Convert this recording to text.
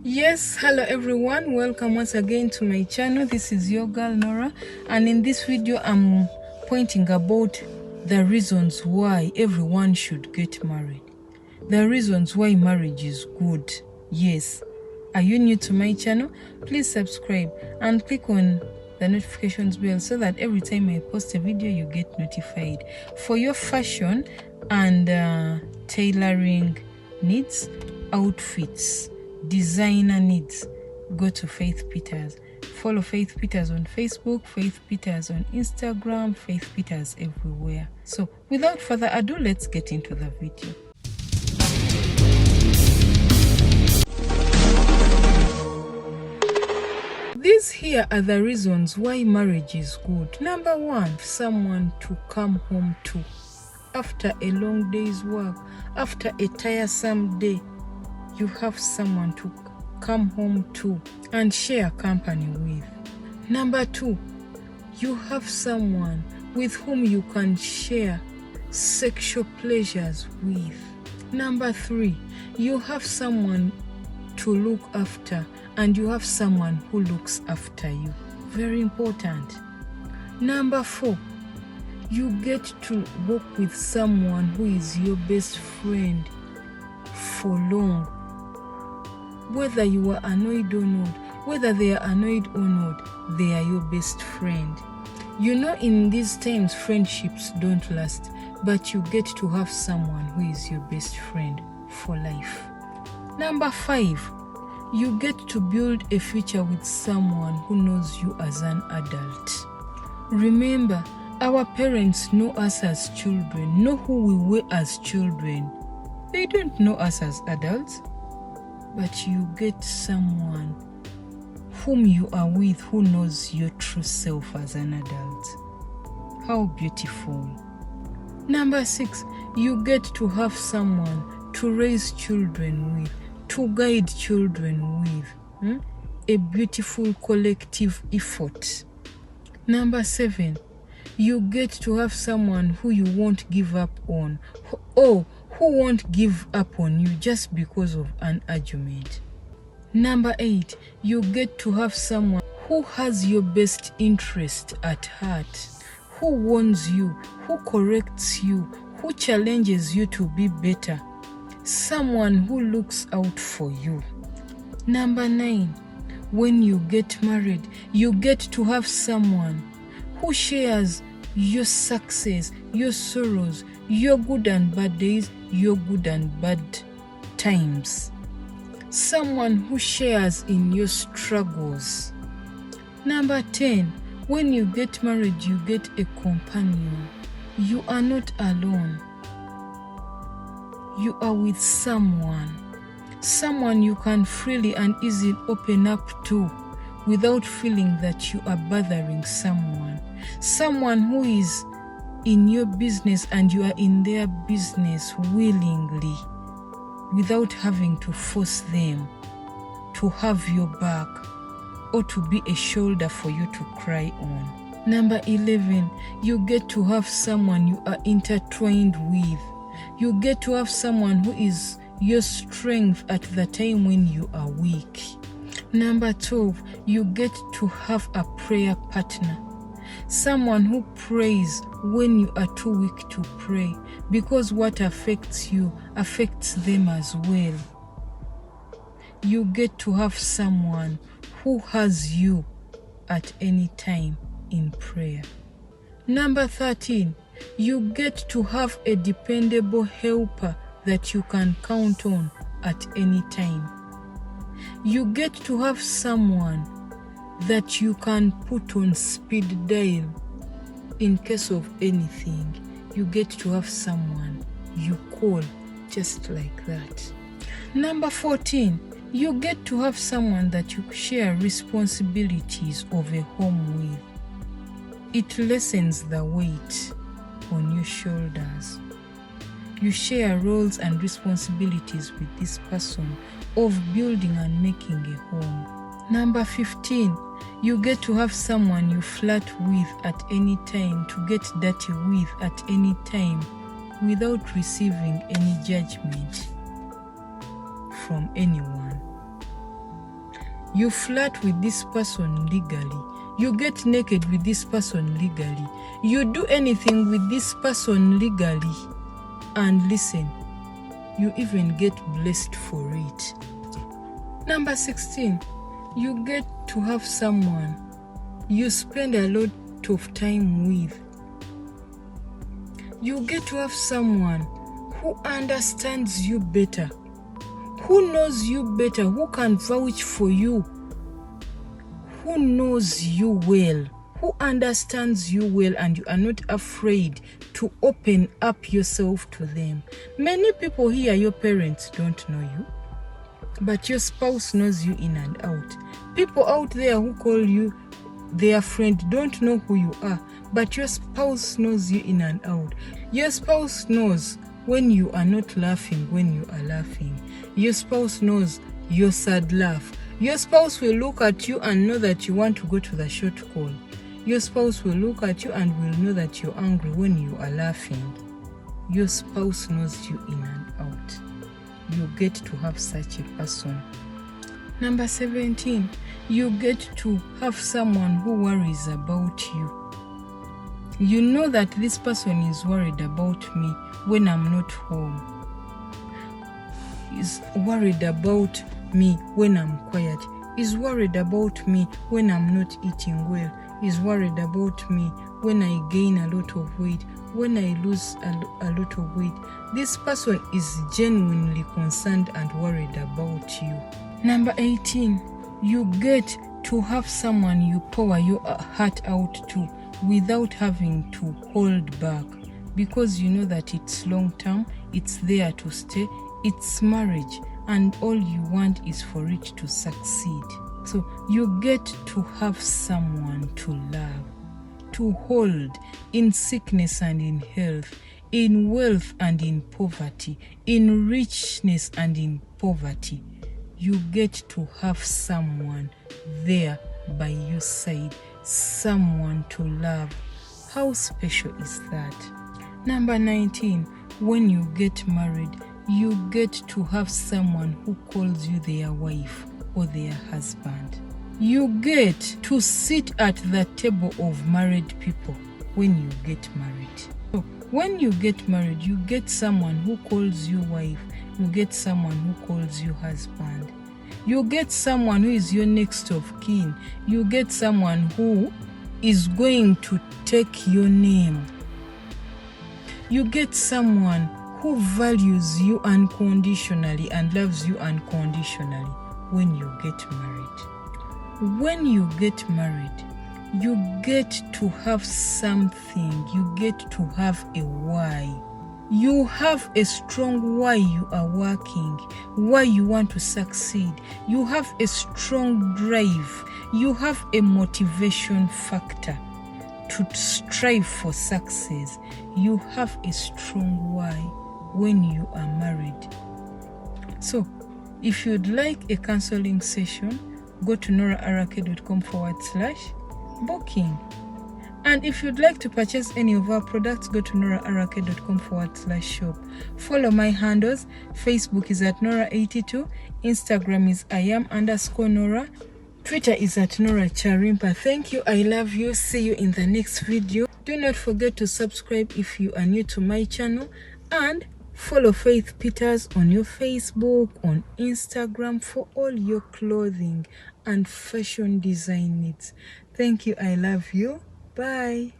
Yes, hello everyone, welcome once again to my channel. This is your girl Nora, and in this video I'm pointing about the reasons why everyone should get married, the reasons why marriage is good. Yes, are you new to my channel? Please subscribe and click on the notifications bell so that every time I post a video you get notified. For your fashion and tailoring needs, outfits, designer needs, go to Faith Peters. Follow Faith Peters on Facebook, Faith Peters on Instagram, Faith Peters everywhere. So without further ado, let's get into the video. These here are the reasons why marriage is good. Number one, someone to come home to. After a long day's work, after a tiresome day, you have someone to come home to and share company with. Number two, you have someone with whom you can share sexual pleasures with. Number three, you have someone to look after and you have someone who looks after you. Very important. Number four, you get to work with someone who is your best friend for long. Whether you are annoyed or not, whether they are annoyed or not, they are your best friend. You know, in these times, friendships don't last, but you get to have someone who is your best friend for life. Number five, you get to build a future with someone who knows you as an adult. Remember, our parents know us as children, know who we were as children. They don't know us as adults. But you get someone whom you are with who knows your true self as an adult. How beautiful. Number six, you get to have someone to raise children with, to guide children with. A beautiful collective effort. Number seven, you get to have someone who you won't give up on, or who won't give up on you just because of an argument. Number eight, you get to have someone who has your best interest at heart, who warns you, who corrects you, who challenges you to be better, someone who looks out for you. Number nine, when you get married, you get to have someone who shares your success, your sorrows, your good and bad days, your good and bad times. Someone who shares in your struggles. Number 10, when you get married, you get a companion. You are not alone. You are with someone you can freely and easily open up to without feeling that you are bothering someone who is in your business and you are in their business willingly, without having to force them to have your back or to be a shoulder for you to cry on. Number 11, you get to have someone you are intertwined with. You get to have someone who is your strength at the time when you are weak. Number 12, you get to have a prayer partner. Someone who prays when you are too weak to pray, because what affects you affects them as well. You get to have someone who has you at any time in prayer. Number 13, you get to have a dependable helper that you can count on at any time. You get to have someone that you can put on speed dial in case of anything. You get to have someone you call just like that. Number 14, you get to have someone that you share responsibilities of a home with. It lessens the weight on your shoulders. You share roles and responsibilities with this person of building and making a home. Number 15, you get to have someone you flirt with at any time, to get dirty with at any time, without receiving any judgment from anyone. You flirt with this person legally. You get naked with this person legally. You do anything with this person legally. And listen, you even get blessed for it. Number 16, you get to have someone you spend a lot of time with. You get to have someone who understands you better, who knows you better, who can vouch for you, who knows you well, who understands you well, and you are not afraid to open up yourself to them. Many people here, your parents don't know you, but your spouse knows you in and out. People out there who call you their friend don't know who you are, but your spouse knows you in and out. Your spouse knows when you are not laughing, when you are laughing. Your spouse knows your sad laugh. Your spouse will look at you and know that you want to go to the short call. Your spouse will look at you and will know that you're angry when you are laughing. Your spouse knows you in and out. You get to have such a person. Number 17, you get to have someone who worries about you. You know that this person is worried about me when I'm not home. Is worried about me when I'm quiet. Is worried about me when I'm not eating well. Is worried about me when I gain a lot of weight, when I lose a lot of weight. This person is genuinely concerned and worried about you. Number 18, you get to have someone you pour your heart out to without having to hold back, because you know that it's long term, it's there to stay, it's marriage, and all you want is for it to succeed. So you get to have someone to love, to hold in sickness and in health, in wealth and in poverty, in richness and in poverty. You get to have someone there by your side, someone to love. How special is that? Number 19, when you get married, you get to have someone who calls you their wife or their husband. You get to sit at the table of married people when you get married. So when you get married, you get someone who calls you wife, you get someone who calls you husband. You get someone who is your next of kin. You get someone who is going to take your name. You get someone who values you unconditionally and loves you unconditionally when you get married. When you get married, you get to have something. You get to have a why. You have a strong why you are working, why you want to succeed. You have a strong drive. You have a motivation factor to strive for success. You have a strong why when you are married. So, if you'd like a counseling session, go to noraarake.com/booking. And if you'd like to purchase any of our products, go to noraarake.com/shop. Follow my handles. Facebook is at Nora82. Instagram is @Iam_Nora. Twitter is at Nora Charimpa. Thank you. I love you. See you in the next video. Do not forget to subscribe if you are new to my channel. And follow Faith Peters on your Facebook, on Instagram for all your clothing and fashion design needs. Thank you. I love you. Bye.